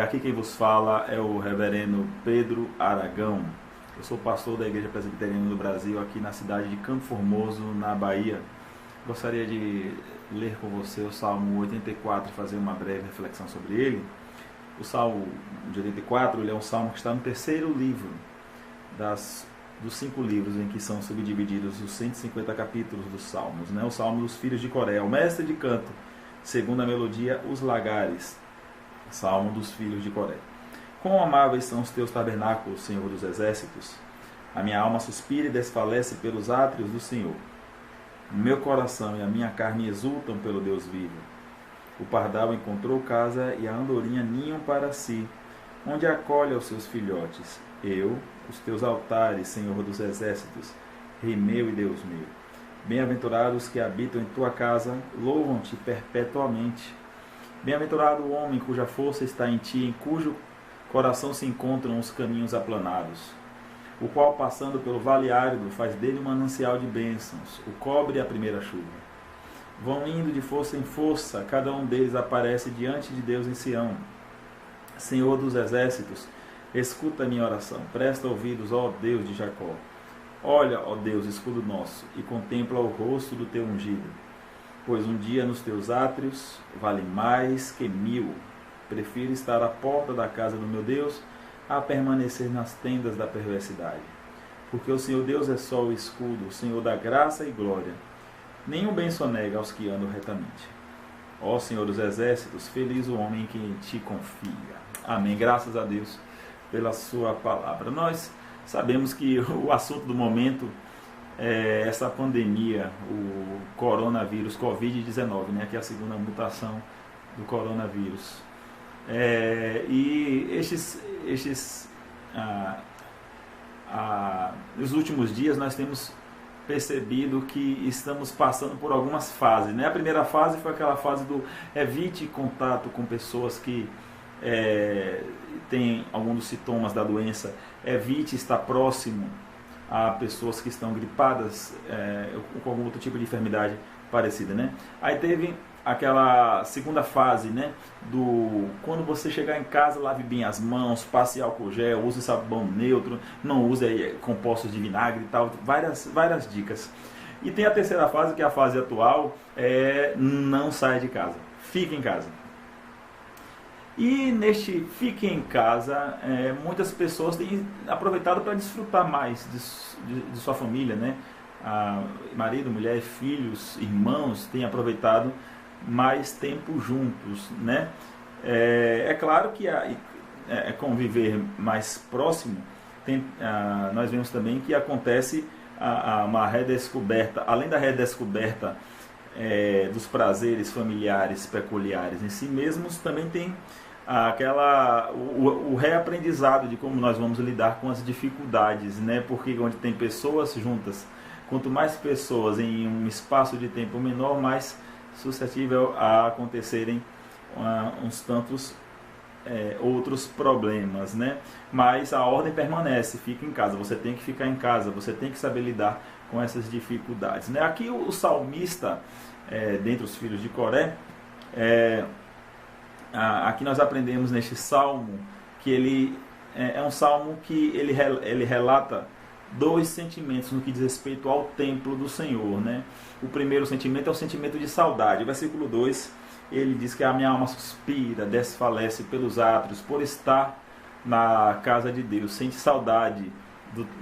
Aqui quem vos fala é o reverendo Pedro Aragão. Eu sou pastor da Igreja Presbiteriana do Brasil, aqui na cidade de Campo Formoso, na Bahia. Gostaria de ler com você o Salmo 84 e fazer uma breve reflexão sobre ele. O Salmo de 84 ele é um salmo que está no terceiro livro dos 5 livros em que são subdivididos os 150 capítulos dos Salmos. O Salmo dos filhos de Coré, o mestre de canto, segundo a melodia, os lagares. Salmo dos filhos de Coré. Quão amáveis são os teus tabernáculos, Senhor dos exércitos! A minha alma suspira e desfalece pelos átrios do Senhor. O meu coração e a minha carne exultam pelo Deus vivo. O pardal encontrou casa e a andorinha ninham para si, onde acolhe aos seus filhotes. Eu, os teus altares, Senhor dos exércitos, Rei meu e Deus meu. Bem-aventurados que habitam em tua casa, louvam-te perpetuamente. Bem-aventurado o homem cuja força está em ti, em cujo coração se encontram os caminhos aplanados, o qual, passando pelo vale árido, faz dele um manancial de bênçãos, o cobre a primeira chuva. Vão indo de força em força, cada um deles aparece diante de Deus em Sião. Senhor dos exércitos, escuta a minha oração, presta ouvidos, ó Deus de Jacó. Olha, ó Deus, escudo nosso, e contempla o rosto do teu ungido. Pois um dia nos teus átrios vale mais que 1000. Prefiro estar à porta da casa do meu Deus a permanecer nas tendas da perversidade. Porque o Senhor Deus é só o escudo, o Senhor da graça e glória. Nenhum bem sonega aos que andam retamente. Ó Senhor dos exércitos, feliz o homem que em ti confia. Amém. Graças a Deus pela sua palavra. Nós sabemos que o assunto do momento essa pandemia, o coronavírus, Covid-19, que é a segunda mutação do coronavírus. E nos últimos dias nós temos percebido que estamos passando por algumas fases. A primeira fase foi aquela fase do evite contato com pessoas que têm alguns dos sintomas da doença, evite estar próximo a pessoas que estão gripadas com algum outro tipo de enfermidade parecida. Aí teve aquela segunda fase, do quando você chegar em casa, lave bem as mãos, passe álcool gel, use sabão neutro, não use compostos de vinagre e tal, várias dicas. E tem a terceira fase, que é a fase atual, não saia de casa, fique em casa. E neste fique em casa, muitas pessoas têm aproveitado para desfrutar mais de sua família, marido, mulher, filhos, irmãos têm aproveitado mais tempo juntos, É claro que conviver mais próximo, nós vemos também que acontece uma redescoberta, além da redescoberta dos prazeres familiares peculiares em si mesmos, também tem o reaprendizado de como nós vamos lidar com as dificuldades, porque onde tem pessoas juntas, quanto mais pessoas em um espaço de tempo menor, mais suscetível a acontecerem uns tantos outros problemas, Mas a ordem permanece, fica em casa, você tem que ficar em casa, você tem que saber lidar com essas dificuldades, Aqui o salmista, dentre os filhos de Coré, aqui nós aprendemos neste salmo que ele é um salmo que ele relata 2 sentimentos no que diz respeito ao templo do Senhor, O primeiro sentimento é o sentimento de saudade. O versículo 2, ele diz que a minha alma suspira, desfalece pelos átrios, por estar na casa de Deus, sente saudade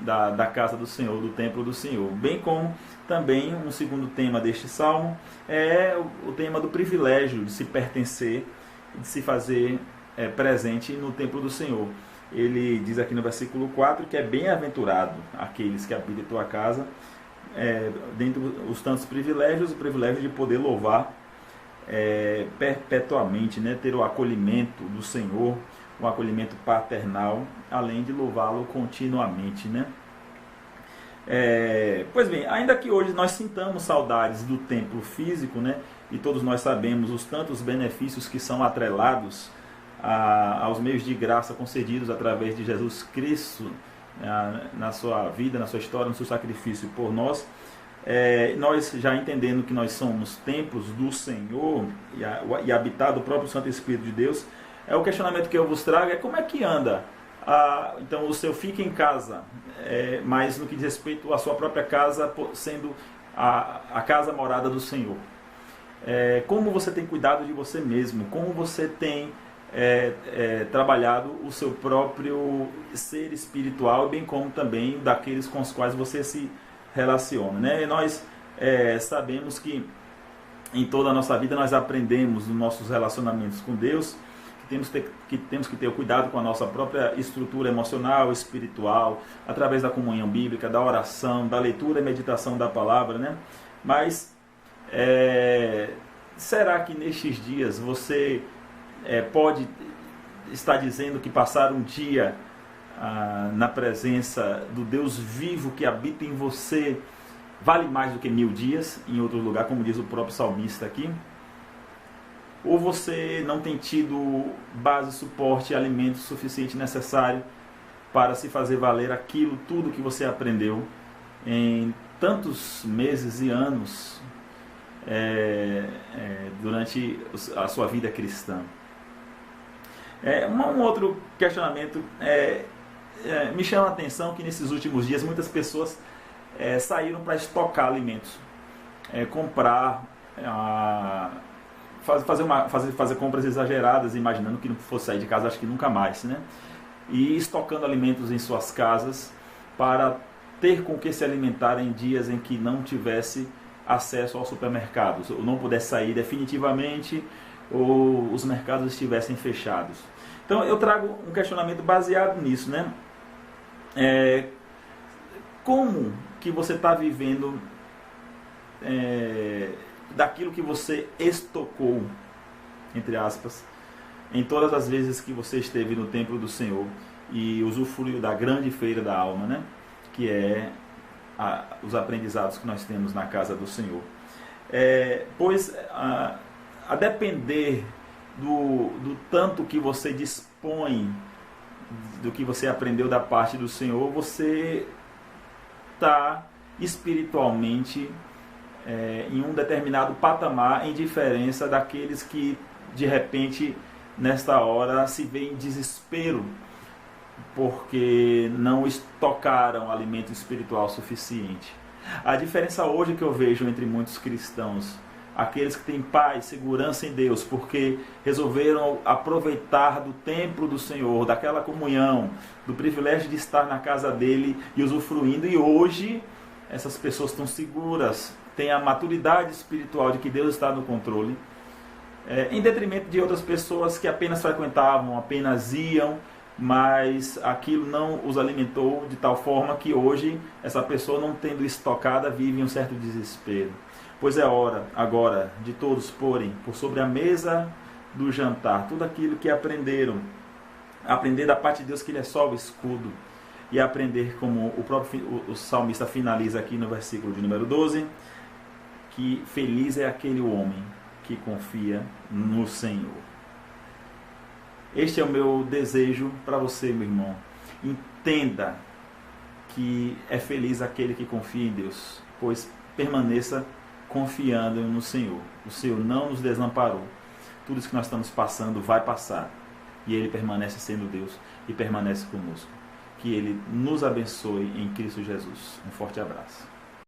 da casa do Senhor, do templo do Senhor. Bem como também um segundo tema deste salmo é o tema do privilégio de se pertencer, de se fazer presente no templo do Senhor. Ele diz aqui no versículo 4 que é bem-aventurado aqueles que habitam em tua casa, dentre os tantos privilégios, o privilégio de poder louvar perpetuamente, ter o acolhimento do Senhor, um acolhimento paternal, além de louvá-lo continuamente, Pois bem, ainda que hoje nós sintamos saudades do templo físico, e todos nós sabemos os tantos benefícios que são atrelados aos meios de graça concedidos através de Jesus Cristo, na sua vida, na sua história, no seu sacrifício por nós, nós já entendendo que nós somos templos do Senhor e habitado o próprio Santo Espírito de Deus, o questionamento que eu vos trago é como é que anda. Então o seu fica em casa, mas no que diz respeito à sua própria casa, sendo a casa morada do Senhor. Como você tem cuidado de você mesmo, como você tem trabalhado o seu próprio ser espiritual, bem como também daqueles com os quais você se relaciona, né? E nós sabemos que em toda a nossa vida nós aprendemos nos nossos relacionamentos com Deus que temos que ter o cuidado com a nossa própria estrutura emocional, espiritual, através da comunhão bíblica, da oração, da leitura e meditação da palavra, né? Mas será que nestes dias você pode estar dizendo que passar um dia na presença do Deus vivo que habita em você vale mais do que 1000 dias, em outro lugar, como diz o próprio salmista aqui? Ou você não tem tido base, suporte, alimento suficiente necessário para se fazer valer aquilo, tudo que você aprendeu em tantos meses e anos durante a sua vida cristã? Um outro questionamento me chama a atenção que nesses últimos dias muitas pessoas saíram para estocar alimentos, comprar, fazer compras exageradas, imaginando que não fosse sair de casa, acho que nunca mais, né? E estocando alimentos em suas casas para ter com que se alimentar em dias em que não tivesse acesso aos supermercados, ou não pudesse sair definitivamente, ou os mercados estivessem fechados. Então eu trago um questionamento baseado nisso, né? Como que você está vivendo daquilo que você estocou, entre aspas, em todas as vezes que você esteve no templo do Senhor e usufruiu da grande feira da alma, né? Que os aprendizados que nós temos na casa do Senhor. Pois a depender do tanto que você dispõe, do que você aprendeu da parte do Senhor, você está espiritualmente em um determinado patamar, em diferença daqueles que de repente nesta hora se vê em desespero porque não estocaram alimento espiritual suficiente. A diferença hoje que eu vejo entre muitos cristãos, aqueles que têm paz, segurança em Deus, porque resolveram aproveitar do templo do Senhor, daquela comunhão, do privilégio de estar na casa dele e usufruindo, e hoje essas pessoas estão seguras, têm a maturidade espiritual de que Deus está no controle, em detrimento de outras pessoas que apenas frequentavam, apenas iam, mas aquilo não os alimentou de tal forma que hoje essa pessoa, não tendo estocada, vive um certo desespero. Pois é hora agora de todos porem por sobre a mesa do jantar tudo aquilo que aprenderam, aprender da parte de Deus que Ele é só o escudo, e aprender, como o salmista finaliza aqui no versículo de número 12, que feliz é aquele homem que confia no Senhor. Este é o meu desejo para você, meu irmão. Entenda que é feliz aquele que confia em Deus, pois permaneça confiando no Senhor. O Senhor não nos desamparou. Tudo isso que nós estamos passando vai passar, e Ele permanece sendo Deus e permanece conosco. Que Ele nos abençoe em Cristo Jesus. Um forte abraço.